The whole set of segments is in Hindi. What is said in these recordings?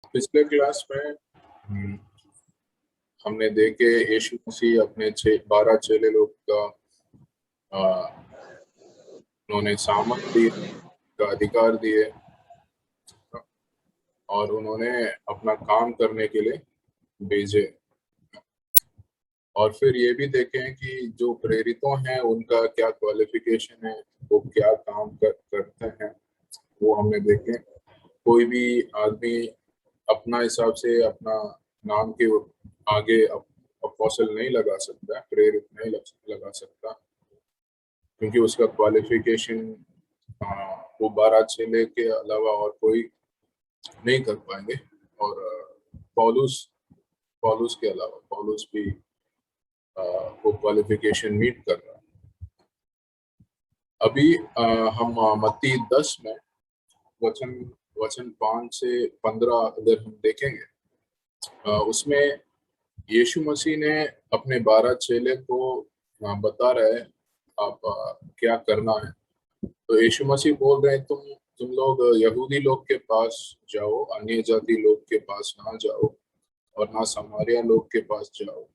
पिछले क्लास में हमने देखे यीशु मसीह अपने 12 चेले लोग का आ, उन्होंने सामर्थ दिए, का अधिकार दिए और उन्होंने अपना काम करने के लिए भेजे। और फिर ये भी देखें कि जो प्रेरितों हैं उनका क्या क्वालिफिकेशन है, वो क्या काम करते हैं, वो हमने देखे। कोई भी आदमी अपना हिसाब से अपना नाम के आगे अपोस्टल नहीं लगा सकता, प्रेरित नहीं लगा सकता, क्योंकि उसका क्वालिफिकेशन वो 12 चेले के अलावा और कोई नहीं कर पाएंगे। और पौलुस पौलुस के अलावा पौलुस भी वो क्वालिफिकेशन मीट कर रहा है। अभी हम मत्ती 10 में वचन वचन 5 से 15 अगर हम देखेंगे, उसमें यीशु मसीह ने अपने 12 चेले को बता रहे हैं आप क्या करना है। तो यीशु मसीह बोल रहे हैं तुम लोग यहूदी लोग के पास जाओ, अन्य जाति लोग के पास ना जाओ और ना समारिया लोग के पास जाओ।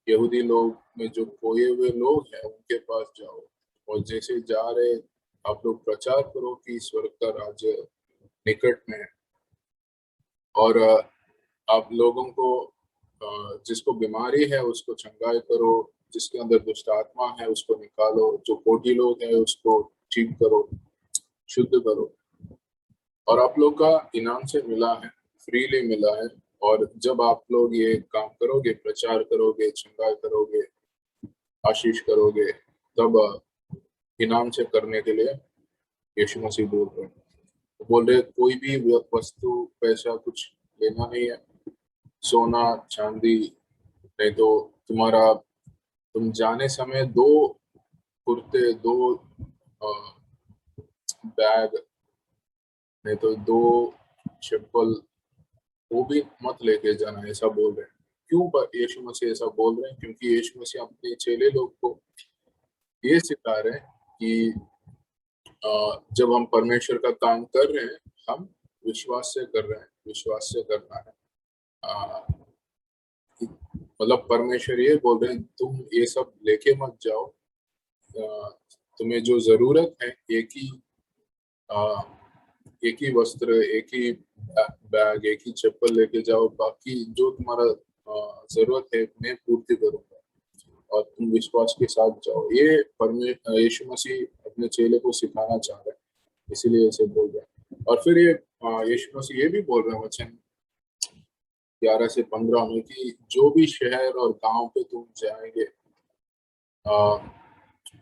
यहूदी लोग में जो खोए हुए लोग हैं उनके पास जाओ और जैसे जा रहे आप लोग प्रचार करो कि स्वर्ग का राज्य निकट में है। और आप लोगों को जिसको बीमारी है उसको चंगाई करो, जिसके अंदर दुष्ट आत्मा है उसको निकालो, जो कोढ़ी लोग हैं उसको ठीक करो, शुद्ध करो। और आप लोग का इनाम से मिला है, फ्रीली मिला है। और जब आप लोग ये काम करोगे, प्रचार करोगे, चंगाई करोगे, आशीष करोगे, तब इनाम से करने के लिए यीशु मसीह बोल रहे हैं। तो बोल रहे कोई भी वस्तु पैसा कुछ लेना नहीं है, सोना चांदी नहीं, तो तुम जाने समय 2 कुर्ते, 2 बैग, नहीं तो 2 चप्पल वो भी मत लेके जाना, ऐसा बोल रहे हैं। क्यों यीशु मसीह ऐसा बोल रहे हैं? क्योंकि यीशु मसीह अपने चेले लोग को ये सिखा रहे हैं कि जब हम परमेश्वर का काम कर रहे हैं, हम विश्वास से कर रहे हैं, विश्वास से करना है। मतलब परमेश्वर ये बोल रहे हैं तुम ये सब लेके मत जाओ, तुम्हें जो जरूरत है एक ही वस्त्र, एक ही बैग, एक ही चप्पल लेके जाओ, बाकी जो तुम्हारा जरूरत है मैं पूर्ति करूंगा और तुम विश्वास के साथ जाओ। ये यीशु मसीह अपने चेले को सिखाना चाह रहे हैं, इसीलिए ऐसे बोल रहे हैं। और फिर ये यीशु मसीह ये भी बोल रहे हैं वचन 11 से 15 में कि जो भी शहर और गांव पे तुम जाएंगे,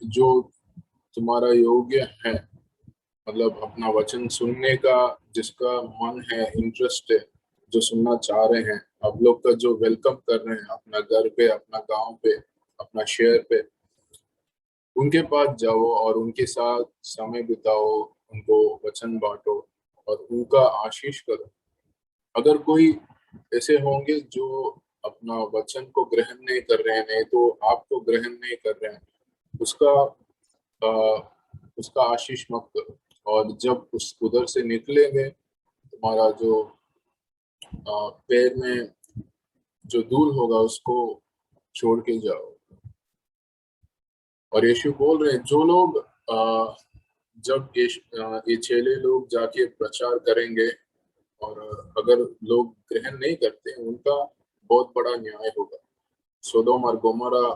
जो तुम्हारा योग्य है, मतलब अपना वचन सुनने का जिसका मन है, इंटरेस्ट है, जो सुनना चाह रहे हैं, आप लोग का जो वेलकम कर रहे हैं अपना घर पे, अपना गांव पे, अपना शहर पे, उनके पास जाओ और उनके साथ समय बिताओ, उनको वचन बांटो और उनका आशीष करो। अगर कोई ऐसे होंगे जो अपना वचन को ग्रहण नहीं कर रहे हैं, नहीं तो आपको ग्रहण नहीं कर रहे हैं, उसका उसका आशीष मत करो। और जब उस उधर से निकलेंगे, तुम्हारा जो पैर में जो धूल होगा उसको छोड़ के जाओ। और यीशु बोल रहे हैं जो लोग जब ये चेले लोग जाके प्रचार करेंगे और अगर लोग ग्रहण नहीं करते, उनका बहुत बड़ा न्याय होगा। सोदोम और गोमोरा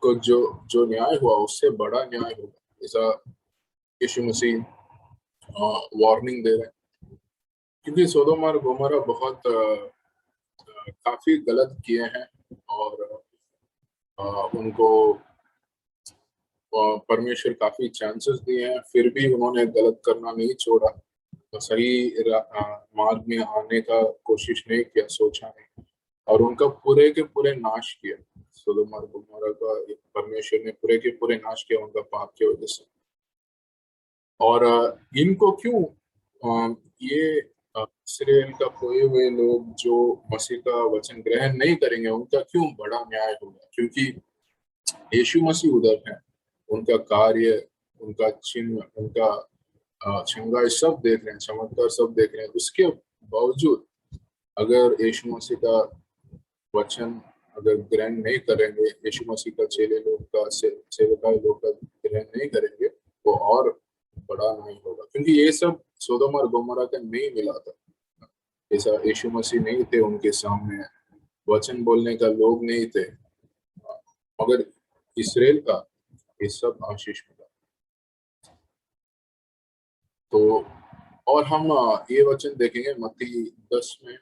को जो जो न्याय हुआ उससे बड़ा न्याय होगा, ऐसा यीशु मसीह वार्निंग दे रहे हैं। क्योंकि सोदोम और गोमोरा बहुत काफी गलत किए हैं और उनको परमेश्वर काफी चांसेस दिए हैं, फिर भी उन्होंने गलत करना नहीं छोड़ा, तो सही मार्ग में आने का कोशिश नहीं किया, सोचा नहीं, और उनका पूरे के पूरे नाश किया। सोदोम और गोमोरा का परमेश्वर ने पूरे के पूरे नाश किया उनका पाप की वजह से। और इनको क्यों ये इस्राएल का खोए हुए लोग जो मसीह का वचन ग्रहण नहीं करेंगे, उनका क्यों बड़ा न्याय होगा? क्योंकि यीशु मसीह उधर है, उनका कार्य, उनका चिन्ह, उनका चंगाई सब देख रहे हैं, चमत्कार सब देख रहे हैं, उसके बावजूद अगर यीशु मसीह का वचन अगर ग्रहण नहीं करेंगे, यीशु मसीह का चेले लोग का सेवकाई लोग का ग्रहण नहीं करेंगे, वो और बड़ा नहीं होगा। क्योंकि ये सब सोदोम और गोमोरा का नहीं मिला था। ऐसा यीशु मसीह नहीं थे उनके सामने, वचन बोलने का लोग नहीं थे, मगर इसराइल का ये सब आशीष मिला। तो और हम ये वचन देखेंगे मत्ती 10 में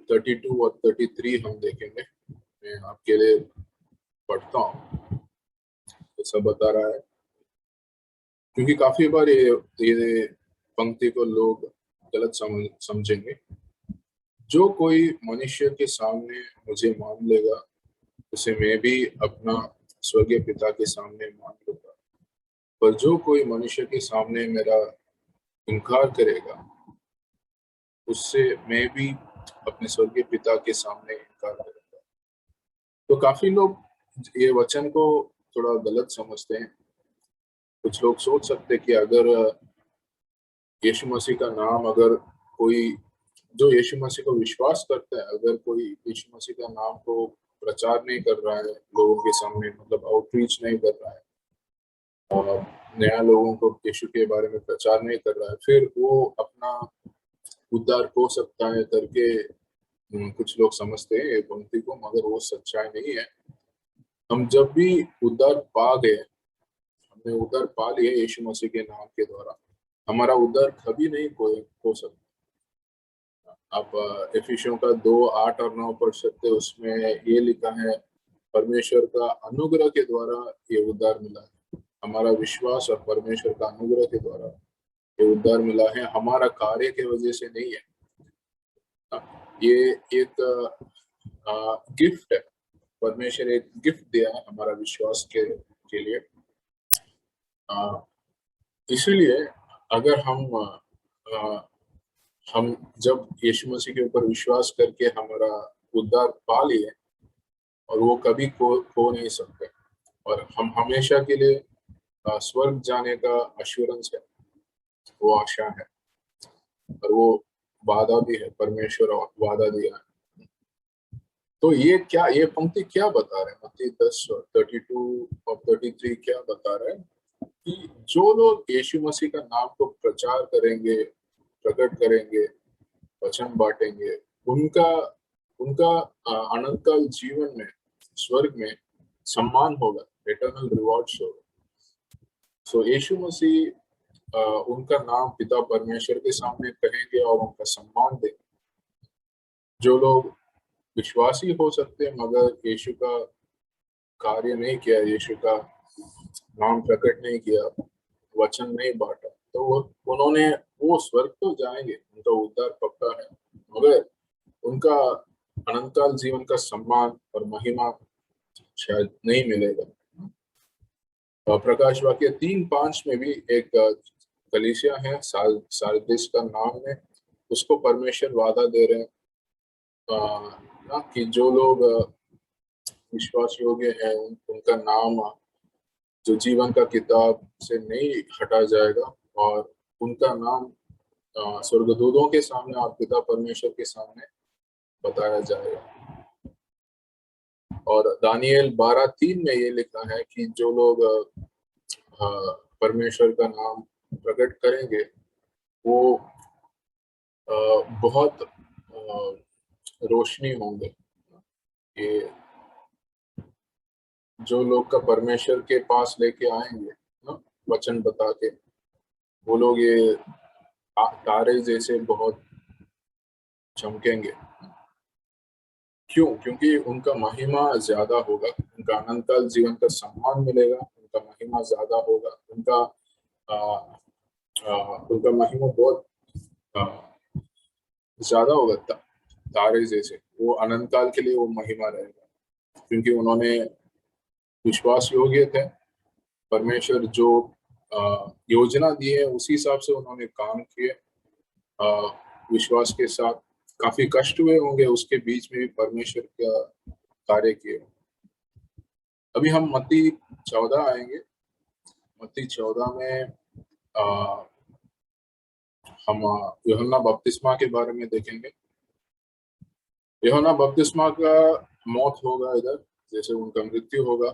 32 और 33 हम देखेंगे। मैं आपके लिए पढ़ता हूँ। ऐसा बता रहा है, क्योंकि काफी बार ये पंक्ति को लोग गलत समझेंगे। जो कोई मनुष्य के सामने मुझे मान लेगा, उसे मैं भी अपना स्वर्गीय पिता के सामने मान लूंगा। पर जो कोई मनुष्य के सामने मेरा इनकार करेगा, उससे मैं भी अपने स्वर्गीय पिता के सामने इनकार करूंगा। तो काफी लोग ये वचन को थोड़ा गलत समझते हैं। कुछ लोग सोच सकते हैं कि अगर यीशु मसीह का नाम, अगर कोई जो यीशु मसीह को विश्वास करता है, अगर कोई यीशु मसीह का नाम को प्रचार नहीं कर रहा है लोगों के सामने, मतलब आउटरीच नहीं कर रहा है और नया लोगों को यीशु के बारे में प्रचार नहीं कर रहा है, फिर वो अपना उद्धार हो सकता है करके कुछ लोग समझते हैं ये पंक्ति को, मगर वो सच्चाई नहीं है। हम जब भी उद्धार पा गए, हमने उद्धार पा लिया यीशु मसीह के नाम के द्वारा, हमारा उद्धार कभी नहीं हो सकता। आप एफिसियों का 2:8 और 9 पढ़ सकते हैं। उसमें ये लिखा है, परमेश्वर का अनुग्रह के द्वारा ये उद्धार मिला है। हमारा विश्वास और परमेश्वर का अनुग्रह के द्वारा ये उद्धार मिला है, हमारा कार्य के वजह से नहीं है। ये एक गिफ्ट है। परमेश्वर एक गिफ्ट दिया है हमारा विश्वास के लिए। इसलिए अगर हम जब यीशु मसीह के ऊपर विश्वास करके हमारा उद्धार पा लिए, और वो कभी खो नहीं सकते, और हम हमेशा के लिए स्वर्ग जाने का अश्योरेंस है, वो आशा है, और वो वादा भी है, परमेश्वर वादा दिया है। तो ये पंक्ति क्या बता रहे हैं? मत्ती 10 और 32 और 33 क्या बता रहे हैं कि जो लोग यीशु मसीह का नाम को प्रचार करेंगे, प्रकट करेंगे, वचन बांटेंगे, उनका उनका अनंत काल जीवन में, स्वर्ग में सम्मान होगा, इटर्नल रिवॉर्ड्स होगा। सो यीशु मसीह उनका नाम पिता परमेश्वर के सामने कहेंगे और उनका सम्मान देंगे। जो लोग विश्वासी हो सकते हैं मगर यीशु का कार्य नहीं किया, यीशु का नाम प्रकट नहीं किया, वचन नहीं बांटा, तो उन्होंने वो स्वर्ग तो जाएंगे, उनका उद्धार पक्का है, मगर उनका अनंतकाल जीवन का सम्मान और महिमा शायद नहीं मिलेगा। प्रकाश वाक्य 3:5 में भी एक कलीसिया है, सारदिस का नाम है, उसको परमेश्वर वादा दे रहे हैं कि जो लोग विश्वास योग्य है, उनका नाम जो जीवन का किताब से नहीं हटा जाएगा, और उनका नाम स्वर्गदूतों के सामने और पिता परमेश्वर के सामने बताया जाएगा। और दानियल 12:3 में ये लिखा है कि जो लोग परमेश्वर का नाम प्रकट करेंगे, वो बहुत रोशनी होंगे। ये जो लोग का परमेश्वर के पास लेके आएंगे ना, वचन बता के, वो लोग ये तारे जैसे बहुत चमकेंगे। क्यों? क्योंकि उनका महिमा ज्यादा होगा, उनका अनंतकाल जीवन का सम्मान मिलेगा, उनका महिमा ज्यादा होगा, आ, उनका महिमा बहुत ज्यादा होगा, तारे जैसे। वो अनंतकाल के लिए वो महिमा रहेगा, क्योंकि उन्होंने विश्वास योग्य थे। परमेश्वर जो योजना दी है उसी हिसाब से उन्होंने काम किए, विश्वास के साथ। काफी कष्ट हुए होंगे, उसके बीच में भी परमेश्वर का कार्य किए। अभी हम मत्ती 14 आएंगे। मत्ती 14 में हम यूहन्ना बपतिस्मा के बारे में देखेंगे। यूहन्ना बपतिस्मा का मौत होगा इधर, जैसे उनका मृत्यु होगा।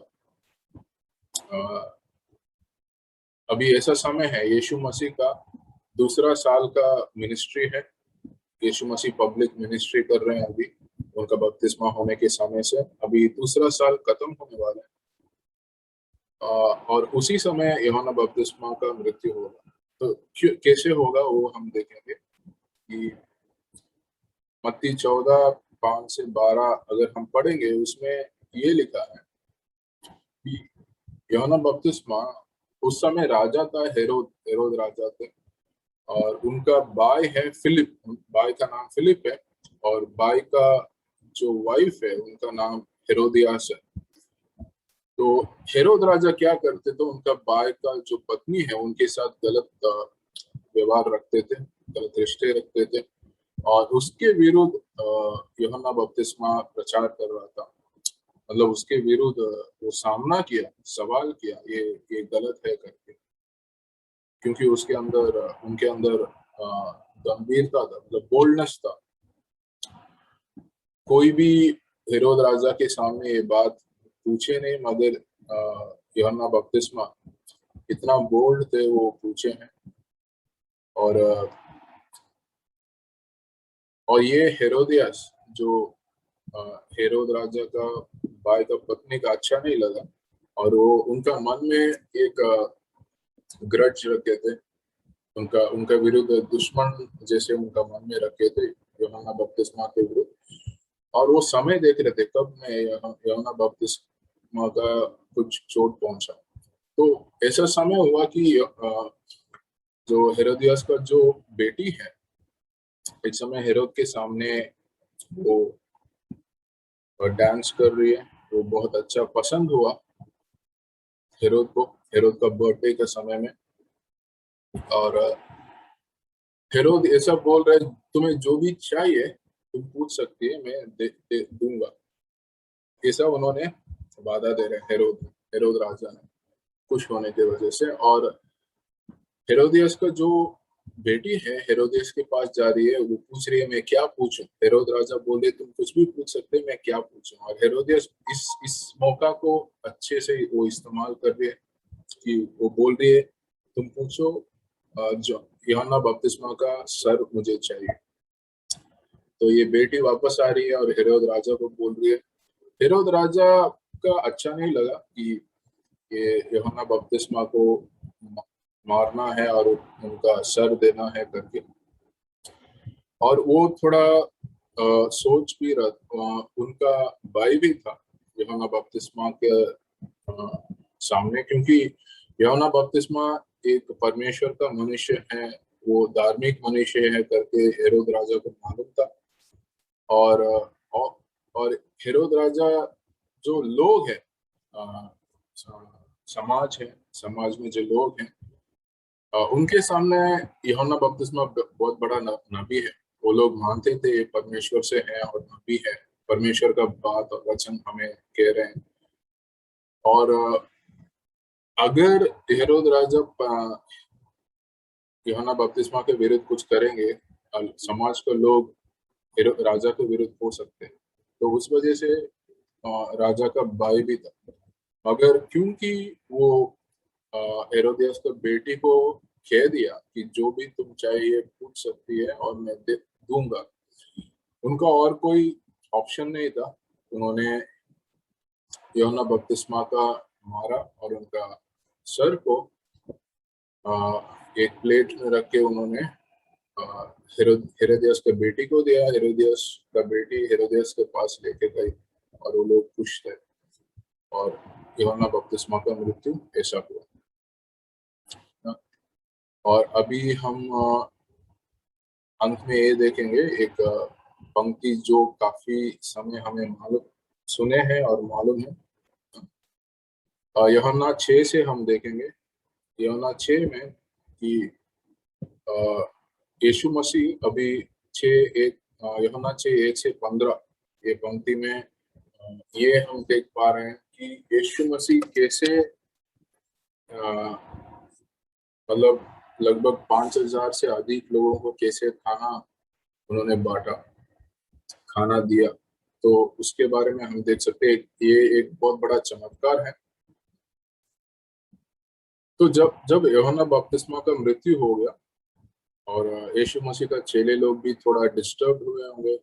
अभी ऐसा समय है, यीशु मसीह का दूसरा साल का मिनिस्ट्री है। यीशु मसीह पब्लिक मिनिस्ट्री कर रहे हैं अभी, उनका बपतिस्मा होने के समय से अभी दूसरा साल खत्म होने वाला है। और उसी समय यूहन्ना बपतिस्मा का मृत्यु होगा। तो कैसे होगा वो हम देखेंगे कि मत्ती 14:5-12 अगर हम पढ़ेंगे, उसमें ये लिखा है कि यूहन्ना बपतिस्मा उस समय राजा था, हेरोद राजा थे, और उनका भाई है फिलिप, भाई का नाम फिलिप है, और भाई का जो वाइफ है उनका नाम हेरोदियास है। तो हेरोद राजा क्या करते थे, उनका भाई का जो पत्नी है उनके साथ गलत व्यवहार रखते थे, गलत रिश्ते रखते थे, और उसके विरुद्ध यूहन्ना बपतिस्मा प्रचार कर रहा था। मतलब उसके विरुद्ध वो सामना किया, सवाल किया, ये गलत है करके, क्योंकि उनके अंदर गंभीरता था, मतलब बोल्डनेस था। कोई भी हेरोद राजा के सामने ये बात पूछे नहीं, मगर यूहन्ना बपतिस्मा इतना बोल्ड थे, वो पूछे हैं। और ये हेरोदियास जो हेरोद राजा का भाई का पत्नी का अच्छा नहीं लगा, और वो उनका मन में एक ग्रज रखे थे, उनका उनका विरुद्ध दुश्मन जैसे उनका मन में रखे थे यूहन्ना बपतिस्मा के विरुद्ध। और वो समय देख रहे थे कब मैं यूहन्ना बपतिस्मा का कुछ चोट पहुंचा। तो ऐसा समय हुआ कि जो हेरोदियास का जो बेटी है, एक समय हेरोद के सामने वो डांस कर रही है, वो बहुत अच्छा पसंद हुआ हेरोद को, हेरोद का बर्थडे के समय में। और हेरोद ऐसा बोल रहा है, तुम्हें जो भी चाहिए तुम पूछ सकती है, मैं दे दूंगा। ऐसा उन्होंने वादा दे रहे हेरोद राजा ने, खुश होने की वजह से। और हेरोदियस का जो बेटी है हेरोदियस के पास जा रही है, वो पूछ रही है मैं क्या पूछूं। हेरोद राजा बोले तुम कुछ भी पूछ सकते, मैं क्या पूछूं। और हेरोदियस इस मौका को अच्छे से वो इस्तेमाल कर रही है कि वो बोल रही है तुम पूछो, जो यूहन्ना बपतिस्मा का सर मुझे चाहिए। तो ये बेटी वापस आ रही है और हेरोद राजा को बोल रही है। हेरोद राजा का अच्छा नहीं लगा कि ये यूहन्ना बपतिस्मा को मारना है और उनका सर देना है करके। और वो थोड़ा सोच भी रहा, उनका भाई भी था यूहन्ना बपतिस्मा के सामने, क्योंकि यूहन्ना बपतिस्मा एक परमेश्वर का मनुष्य है, वो धार्मिक मनुष्य है करके हेरोद राजा को मालूम था। और और हेरोद राजा जो लोग हैं, समाज है, समाज में जो लोग हैं, उनके सामने यूहन्ना बपतिस्मा बहुत बड़ा नबी है। वो लोग मानते थे परमेश्वर से है और नबी है, परमेश्वर का बात और वचन हमें कह रहे हैं। और अगर हेरोद राजा यूहन्ना बपतिस्मा के विरुद्ध कुछ करेंगे, समाज के लोग राजा के विरुद्ध हो सकते हैं। तो उस वजह से राजा का भाई भी था, मगर क्योंकि वो हेरोदियस के बेटी को कह दिया कि जो भी तुम चाहिए पूछ सकती है और मैं दे दूंगा, उनका और कोई ऑप्शन नहीं था। उन्होंने यूहन्ना बपतिस्मा का मारा और उनका सर को एक प्लेट में रख के उन्होंने हेरोदियस के बेटी को दिया। हेरोदियस का बेटी हेरोदियस के पास लेके गई और वो लोग खुश थे, और यूहन्ना बपतिस्मा का मृत्यु ऐसा हुआ। और अभी हम अंत में ये देखेंगे एक पंक्ति जो काफी समय हमें मालूम सुने हैं और मालूम है। यूहन्ना 6 से हम देखेंगे, यूहन्ना 6 में कि यीशु मसीह अभी 6:1 यूहन्ना 6:1-15 ये पंक्ति में ये हम देख पा रहे हैं कि यीशु मसीह कैसे मतलब लगभग 5,000 से अधिक लोगों को कैसे खाना उन्होंने बांटा, खाना दिया, तो उसके बारे में हम देख सकते हैं ये एक बहुत बड़ा चमत्कार है। तो जब जब यूहन्ना बपतिस्मा का मृत्यु हो गया और यीशु मसीह का चेले लोग भी थोड़ा डिस्टर्ब हुए होंगे,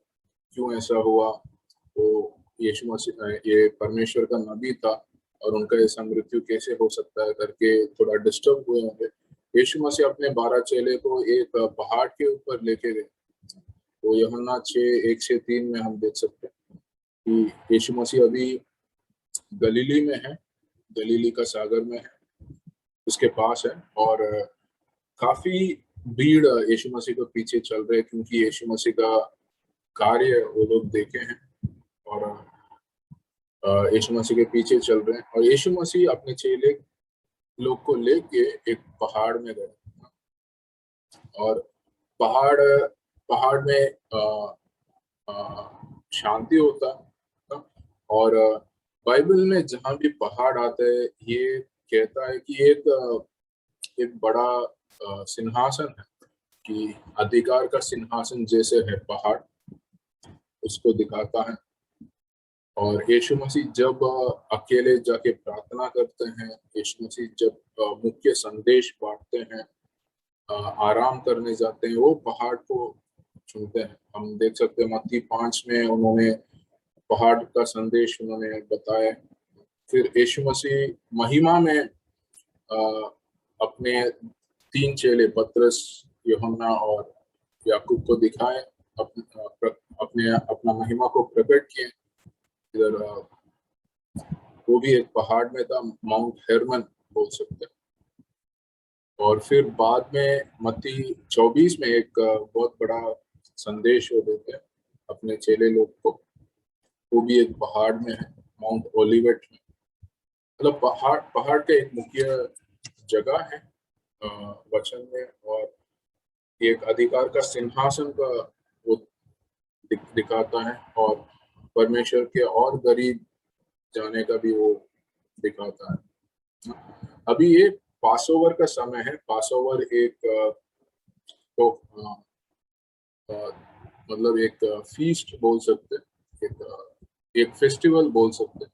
क्यों ऐसा हुआ, तो यीशु मसीह ये परमेश्वर का नबी था और उनका ऐसा मृत्यु कैसे हो सकता है करके थोड़ा डिस्टर्ब हुए होंगे। यीशु मसीह अपने 12 चेले को एक पहाड़ के ऊपर लेके गए। तो यूहन्ना 6:1 से 3 में हम देख सकते हैं कि यीशु मसीह अभी गलीली में है, गलीली का सागर में है, उसके पास है, और काफी भीड़ यीशु मसीह को पीछे चल रहे हैं, क्योंकि यीशु मसीह का कार्य वो लोग देखे हैं और यीशु मसीह के पीछे चल रहे हैं। और यीशु मसीह अपने चेले लोग को लेके एक पहाड़ में गए और पहाड़ पहाड़ में शांति होता है। और बाइबल में जहाँ भी पहाड़ आता है ये कहता है कि एक बड़ा सिंहासन है, कि अधिकार का सिंहासन जैसे है पहाड़, उसको दिखाता है। और यीशु मसीह जब अकेले जाके प्रार्थना करते हैं, यीशु मसीह जब मुख्य संदेश बांटते हैं, आराम करने जाते हैं, वो पहाड़ को चुनते हैं। हम देख सकते हैं मत्ती 5 में उन्होंने पहाड़ का संदेश उन्होंने बताया। फिर यीशु मसीह महिमा में अपने 3 चेले पतरस, यूहन्ना और याकूब को दिखाए, अपने अपना महिमा को प्रकट किए। इधर वो भी एक पहाड़ में था, माउंट हेरमन बोल सकते हैं। और फिर बाद में मत्ती 24 में एक बहुत बड़ा संदेश वो देते हैं अपने चेले लोग को, वो भी एक पहाड़ में है, माउंट ओलिवेट में। मतलब पहाड़ पहाड़ का एक मुख्य जगह है वचन में, और एक अधिकार का सिंहासन का वो दिखाता है, और परमेश्वर के और करीब जाने का भी वो दिखाता है। अभी ये पास ओवर का समय है। पास ओवर एक तो मतलब एक फीस्ट बोल सकते हैं, एक फेस्टिवल बोल सकते हैं,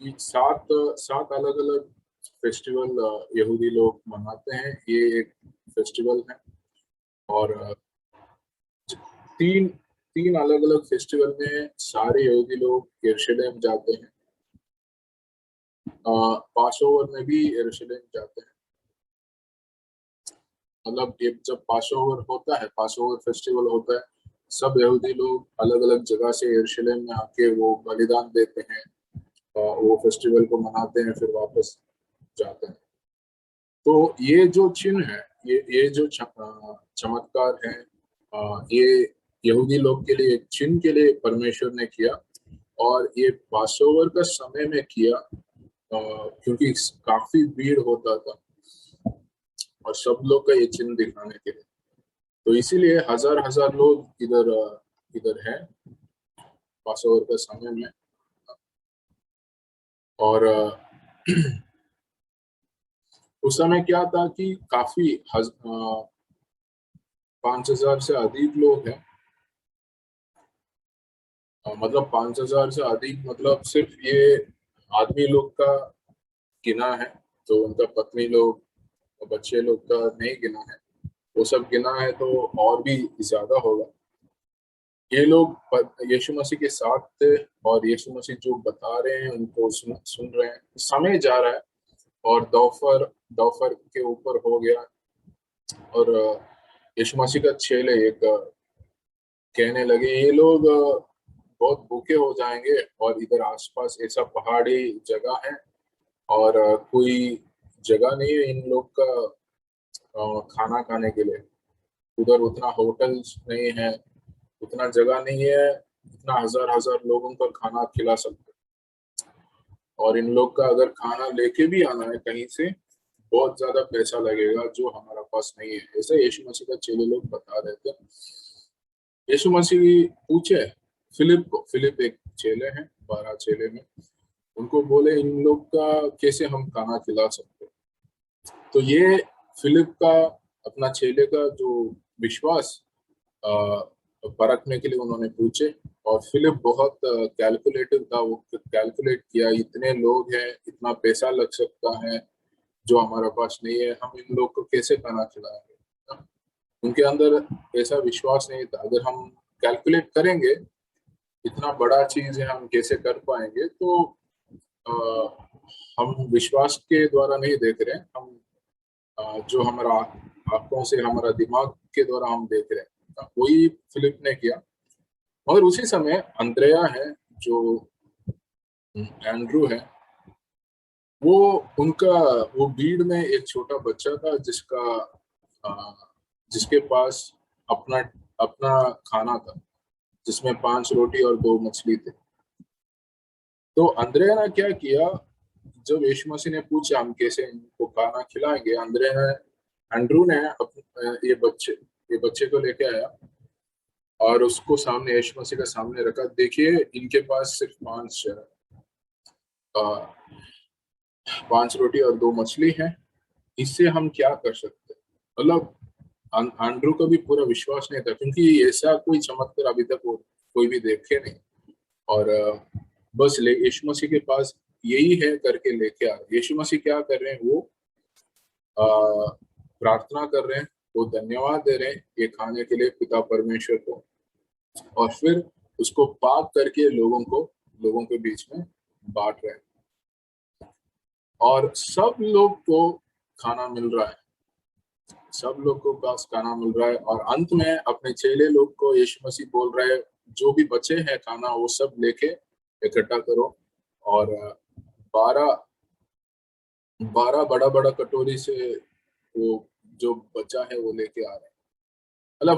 कि सात सात अलग अलग फेस्टिवल यहूदी लोग मनाते हैं। ये एक फेस्टिवल है, और तीन तीन अलग अलग फेस्टिवल में सारे यहूदी लोग यरूशलेम जाते हैं। पास ओवर में भी यरूशलेम जाते हैं। मतलब ये जब पास ओवर होता है, पास ओवर फेस्टिवल होता है, सब यहूदी लोग अलग अलग जगह से यरूशलेम में आके वो बलिदान देते हैं, वो फेस्टिवल को मनाते हैं, फिर वापस जाते हैं। तो ये जो चिन्ह है, ये जो चमत्कार है, ये यहूदी लोग के लिए एक चिन्ह के लिए परमेश्वर ने किया, और ये पासओवर का समय में किया, क्योंकि काफी भीड़ होता था और सब लोग का ये चिन्ह दिखाने के लिए, तो इसीलिए हजार हजार लोग इधर इधर है पासओवर का समय में। और उस समय क्या था कि काफी 5,000 से अधिक लोग हैं। मतलब 5,000 से अधिक, मतलब सिर्फ ये आदमी लोग का गिना है, तो उनका पत्नी लोग और बच्चे लोग का नहीं गिना है। वो सब गिना है तो और भी ज्यादा होगा। ये लोग यीशु मसीह के साथ थे, और यीशु मसीह जो बता रहे हैं उनको सुन रहे हैं। समय जा रहा है और दोपहर दोपहर के ऊपर हो गया, और यीशु मसीह का चेले एक कहने लगे ये लोग बहुत भूखे हो जाएंगे, और इधर आसपास ऐसा पहाड़ी जगह है, और कोई जगह नहीं है इन लोग का खाना खाने के लिए। उधर उतना होटल्स नहीं है, उतना जगह नहीं है, इतना हजार हजार लोगों का खाना खिला सकते। और इन लोग का अगर खाना लेके भी आना है कहीं से, बहुत ज्यादा पैसा लगेगा जो हमारा पास नहीं है। ऐसे यीशु मसीह का चेले लोग बता रहे थे। यीशु मसीह पूछे फिलिप को, फिलिप एक चेले हैं 12 चेले में, उनको बोले इन लोग का कैसे हम खाना खिला सकते। तो ये फिलिप का अपना चेले का जो विश्वास परखने के लिए उन्होंने पूछे। और फिलिप बहुत कैलकुलेटिव था, वो कैलकुलेट किया इतने लोग हैं, इतना पैसा लग सकता है जो हमारा पास नहीं है, हम इन लोग को कैसे खाना खिलाएंगे। उनके अंदर ऐसा विश्वास नहीं था, अगर हम कैलकुलेट करेंगे इतना बड़ा चीज है हम कैसे कर पाएंगे, तो आ, हम विश्वास के द्वारा नहीं देख रहे हैं, हम जो हमारा आंखों से हमारा दिमाग के द्वारा हम देख रहे हैं, वही फिलिप ने किया। मगर उसी समय अंद्रेया है, जो एंड्रू है, वो उनका वो भीड़ में एक छोटा बच्चा था अ, जिसके पास अपना अपना खाना था, जिसमें 5 रोटी और 2 मछली थे। तो अंद्रेया ने क्या किया, जब यीशु मसीह ने पूछा हम कैसे इनको खाना खिलाएंगे, एंड्रू ने ये बच्चे को लेके आया और उसको सामने यीशु मसीह के सामने रखा। देखिए इनके पास सिर्फ 5 रोटी और 2 मछली है, इससे हम क्या कर सकते हैं। मतलब एंड्रू को भी पूरा विश्वास नहीं था, क्योंकि ऐसा कोई चमत्कार अभी तक वो कोई भी देखे नहीं। और बस ले यीशु मसीह के पास यही है करके लेके आ रहे। यीशु मसीह क्या कर रहे हैं, वो प्रार्थना कर रहे हैं, वो धन्यवाद दे रहे हैं ये खाने के लिए पिता परमेश्वर को, और फिर उसको पाक करके लोगों के बीच में बांट रहे हैं, और सब लोग को खाना मिल रहा है, सब लोग को पास खाना मिल रहा है। और अंत में अपने चेले लोग को यीशु मसीह बोल रहे हैं, जो भी बचे हैं खाना वो सब लेके इकट्ठा करो। और 12 बड़ा बड़ा कटोरी से वो जो बचा है वो लेके आ रहे हैं। मतलब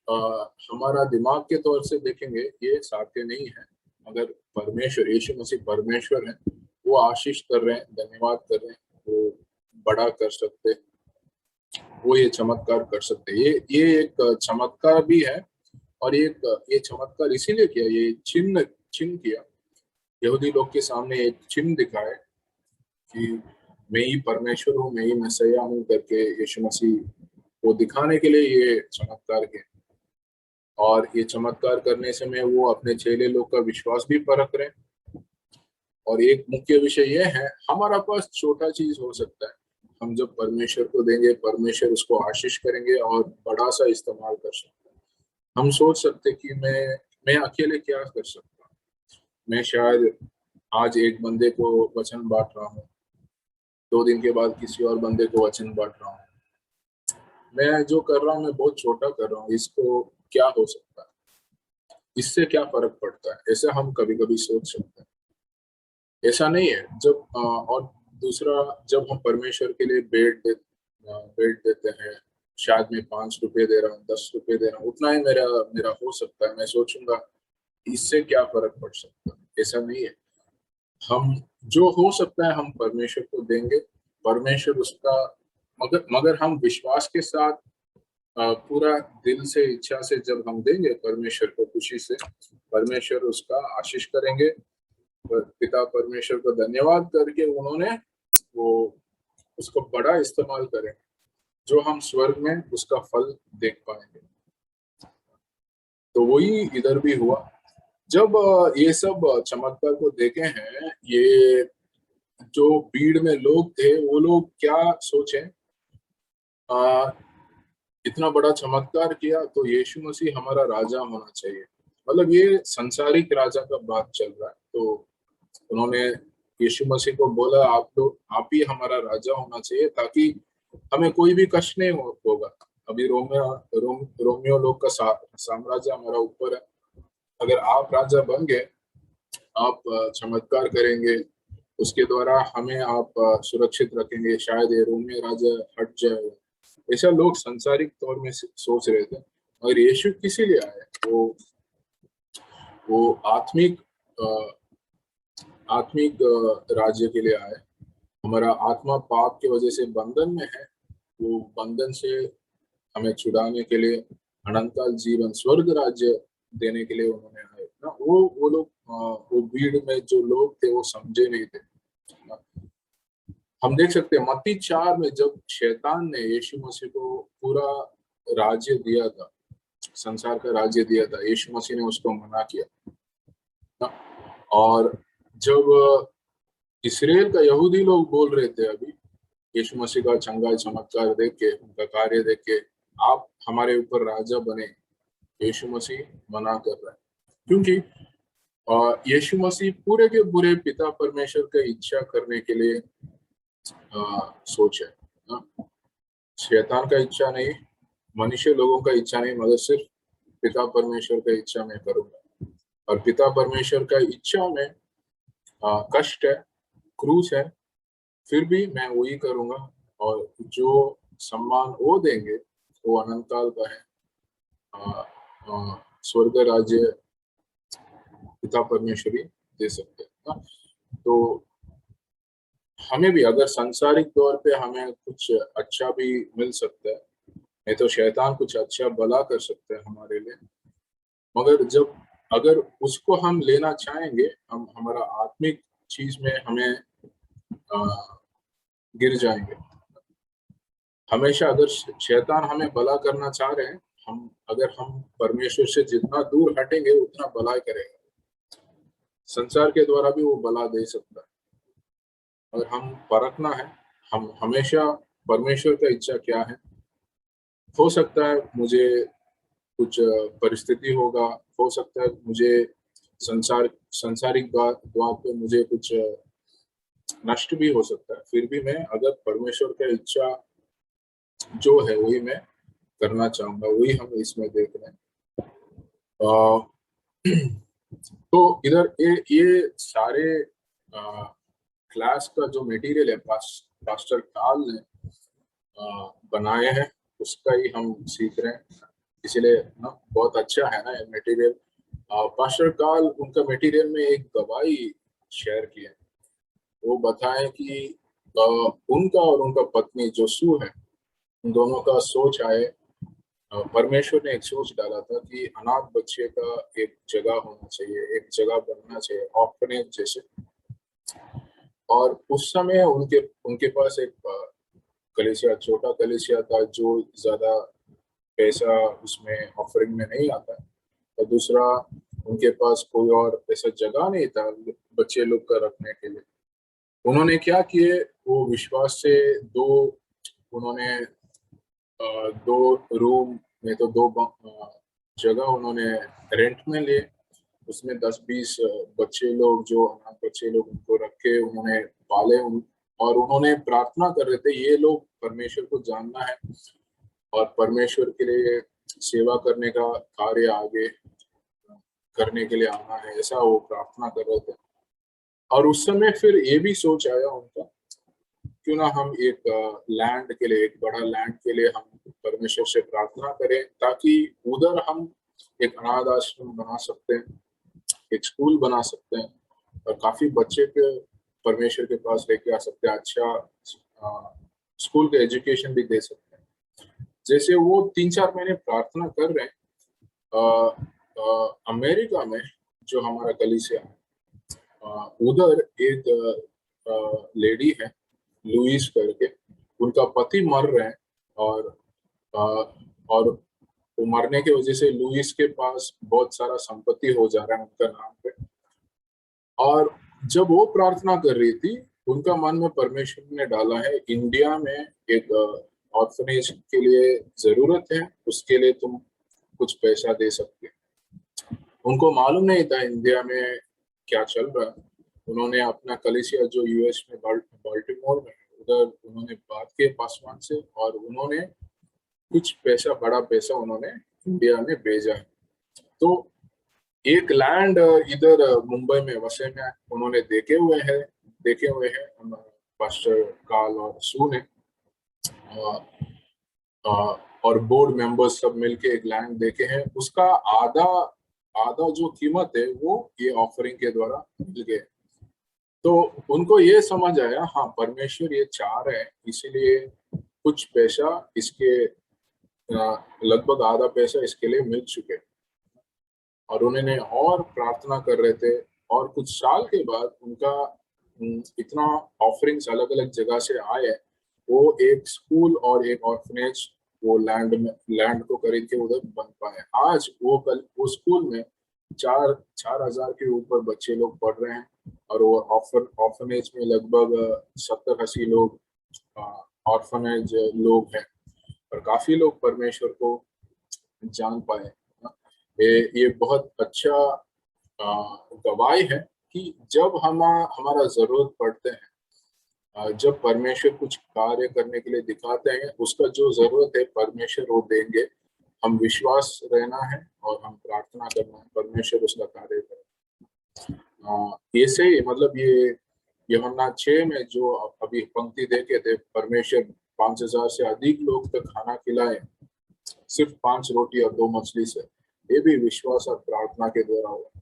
अ, हमारा दिमाग के तौर से देखेंगे ये साध्य नहीं है, मगर परमेश्वर यीशु मसीह परमेश्वर है, वो आशीष कर रहे हैं, धन्यवाद कर रहे हैं, वो बड़ा कर सकते, वो ये चमत्कार कर सकते। ये एक चमत्कार भी है, और ये चमत्कार इसीलिए किया, ये चिन्ह चिन्ह किया, यहूदी लोग के सामने एक चिन्ह दिखाए कि मैं ही परमेश्वर हूँ, मैं ही मैसिया हूँ करके यीशु मसीह को दिखाने के लिए ये चमत्कार किया। और ये चमत्कार करने से में वो अपने चेले लोग का विश्वास भी परख रहे हैं। और एक मुख्य विषय ये है, हमारा पास छोटा चीज हो सकता है, हम जब परमेश्वर को देंगे, परमेश्वर उसको आशीष करेंगे और बड़ा सा इस्तेमाल कर सकते हैं। हम सोच सकते कि मैं अकेले क्या कर सकता हूँ, मैं शायद आज एक बंदे को वचन बांट रहा हूँ, 2 दिन के बाद किसी और बंदे को वचन बांट रहा हूँ, मैं जो कर रहा हूँ मैं बहुत छोटा कर रहा हूँ, इसको क्या हो सकता है, इससे क्या फर्क पड़ता है, ऐसा हम कभी कभी सोच सकते हैं। ऐसा नहीं है। और दूसरा, जब हम परमेश्वर के लिए बेट देते हैं, शायद मैं 5 रुपए दे रहा हूँ, 10 रुपए दे रहा हूँ, उतना ही मेरा मेरा हो सकता है, मैं सोचूंगा इससे क्या फर्क पड़ सकता है। ऐसा नहीं है, हम जो हो सकता है हम परमेश्वर को देंगे, परमेश्वर उसका, मगर मगर हम विश्वास के साथ पूरा दिल से इच्छा से जब हम देंगे परमेश्वर को खुशी से, परमेश्वर उसका आशीष करेंगे। पिता परमेश्वर को धन्यवाद करके उन्होंने वो उसको बड़ा इस्तेमाल करें, जो हम स्वर्ग में उसका फल देख पाएंगे। तो वही इधर भी हुआ। जब ये सब चमत्कार को देखे हैं, ये जो भीड़ में लोग थे वो लोग क्या सोचे, आ, इतना बड़ा चमत्कार किया तो यीशु मसीह हमारा राजा होना चाहिए। मतलब ये संसारिक राजा का बात चल रहा है, तो उन्होंने यीशु मसीह को बोला, आप ही हमारा राजा होना चाहिए, ताकि हमें कोई भी कष्ट नहीं होगा। अभी रोमियो लोग का साम्राज्य हमारा ऊपर है, अगर आप राजा बन गए, आप चमत्कार करेंगे, उसके द्वारा हमें आप सुरक्षित रखेंगे, शायद ये रोमियो राजा हट जाए। ऐसा लोग संसारिक तौर में सोच रहे थे। और यीशु किसी लिए आए, वो आत्मिक राज्य के लिए आए। हमारा आत्मा पाप की वजह से बंधन में है, वो बंधन से हमें छुड़ाने के लिए अनंतकाल जीवन स्वर्ग राज्य देने के लिए उन्होंने आए ना। वो लोग वो भीड़ में जो लोग थे वो समझे नहीं थे ना। हम देख सकते हैं मत्ती 4 में जब शैतान ने यीशु मसीह को पूरा राज्य दिया था, संसार का राज्य दिया था, यीशु मसीह ने उसको मना किया ना। और जब इसराइल का यहूदी लोग बोल रहे थे अभी यीशु मसीह का चंगाई चमत्कार देख के, उनका कार्य देख के, आप हमारे ऊपर राजा बने, यीशु मसीह मना कर रहा है, क्योंकि यीशु मसीह पूरे के पूरे पिता परमेश्वर की इच्छा करने के लिए सोच है ना। शैतान का इच्छा नहीं, मनुष्य लोगों का इच्छा नहीं, मगर सिर्फ पिता परमेश्वर का इच्छा मैं करूंगा। और पिता परमेश्वर का इच्छा में कष्ट है, क्रूस है, फिर भी मैं वही करूंगा। और जो सम्मान वो देंगे वो अनंत काल का है। स्वर्ग राज्य पिता परमेश्वर ही दे सकते हैं ना। तो हमें भी अगर सांसारिक तौर पे हमें कुछ अच्छा भी मिल सकता है, नहीं तो शैतान कुछ अच्छा भला कर सकते हैं हमारे लिए, मगर जब अगर उसको हम लेना चाहेंगे, हम हमारा आत्मिक चीज में हमें गिर जाएंगे। हमेशा अगर शैतान हमें भला करना चाह रहे हैं, हम परमेश्वर से जितना दूर हटेंगे उतना भला करेंगे। संसार के द्वारा भी वो भला दे सकता है, अगर हम परखना है, हम हमेशा परमेश्वर का इच्छा क्या है। हो सकता है मुझे कुछ परिस्थिति होगा, हो सकता है मुझे संसारिक द्वार पे मुझे कुछ नष्ट भी हो सकता है, फिर भी मैं अगर परमेश्वर का इच्छा जो है वही मैं करना चाहूंगा, वही हम इसमें देख रहे हैं। तो इधर ये सारे क्लास का जो मटेरियल है पास्टर काल ने बनाए हैं, उसका ही हम सीख रहे हैं, इसीलिए ना बहुत अच्छा है ना ये मटेरियल। पास्टर काल उनका मटेरियल में एक गवाही शेयर की है। वो बताएं कि उनका और उनका पत्नी जो सू है, उन दोनों का सोच आए, परमेश्वर ने एक सोच डाला था कि अनाथ बच्चे का एक जगह होना चाहिए, एक जगह बनना चाहिए, ऑर्फनेज जैसे। और उस समय उनके उनके पास एक कलीसिया, छोटा कलीसिया था, जो ज्यादा पैसा उसमें ऑफरिंग में नहीं आता है। और दूसरा, उनके पास कोई और ऐसा जगह नहीं था बच्चे लोग का रखने के लिए। उन्होंने क्या किए, वो विश्वास से उन्होंने दो रूम में तो जगह उन्होंने रेंट में लिए। उसमें 10-20 बच्चे लोग, जो अनाथ बच्चे लोग, उनको रखे, उन्होंने पाले और उन्होंने प्रार्थना कर रहे थे ये लोग परमेश्वर को जानना है और परमेश्वर के लिए सेवा करने का कार्य आगे करने के लिए आना है, ऐसा वो प्रार्थना कर रहे थे। और उस समय फिर ये भी सोच आया उनका, क्यों ना हम एक लैंड के लिए, एक बड़ा लैंड के लिए हम परमेश्वर से प्रार्थना करें, ताकि उधर हम एक अनाथ आश्रम बना सकते हैं, एक स्कूल बना सकते हैं और काफी बच्चे के परमेश्वर के पास लेके आ सकते हैं, अच्छा स्कूल के एजुकेशन भी दे सकते हैं। जैसे वो 3-4 महीने प्रार्थना कर रहे हैं, अमेरिका में जो हमारा कलीसिया है, उधर एक लेडी है लुइस करके, उनका पति मर रहे हैं। और आ, और वो मरने की वजह से लुइस के पास बहुत सारा संपत्ति हो जा रहा है उनका नाम पे। और जब वो प्रार्थना कर रही थी, उनका मन में परमेश्वर ने डाला है, इंडिया में एक ऑर्फनेज के लिए जरूरत है, उसके लिए तुम कुछ पैसा दे सकते हैं। उनको मालूम नहीं था इंडिया में क्या चल रहा है। उन्होंने अपना कलीसिया जो यूएस में बाल्टीमोर में, उधर उन्होंने बात किए पासवान से, और उन्होंने कुछ पैसा, बड़ा पैसा उन्होंने इंडिया में भेजा है। तो एक लैंड इधर मुंबई में, वसे में उन्होंने देखे हुए हैं पास्टर काल और सू ने, और बोर्ड मेंबर्स सब मिलके एक लैंड देखे हैं। उसका आधा आधा जो कीमत है वो ये ऑफरिंग के द्वारा मिल गए। तो उनको ये समझ आया, हाँ परमेश्वर ये चाह रहे हैं, इसीलिए कुछ पैसा इसके, लगभग आधा पैसा इसके लिए मिल चुके। और उन्होंने और प्रार्थना कर रहे थे, और कुछ साल के बाद उनका इतना ऑफरिंग्स अलग अलग जगह से आए, वो एक स्कूल और एक ऑर्फनेज वो लैंड को खरीद के उधर बन पाए। आज वो स्कूल में 4,000 के ऊपर बच्चे लोग पढ़ रहे हैं, और वो ऑर्फनेज में लगभग 70-80 लोग ऑर्फनेज लोग हैं, और काफी लोग परमेश्वर को जान पाए। ये बहुत अच्छा गवाही है कि जब हमारा जरूरत पड़ते हैं, जब परमेश्वर कुछ कार्य करने के लिए दिखाते हैं, उसका जो जरूरत है परमेश्वर वो देंगे। हम विश्वास रहना है और हम प्रार्थना करना है, परमेश्वर उसका कार्य करें। ऐसे ही मतलब ये यूहन्ना 6 में जो अभी पंक्ति देखे थे, परमेश्वर 5,000 से अधिक लोग तक खाना खिलाए सिर्फ 5 रोटी और 2 मछली से, ये भी विश्वास और प्रार्थना के द्वारा हुआ।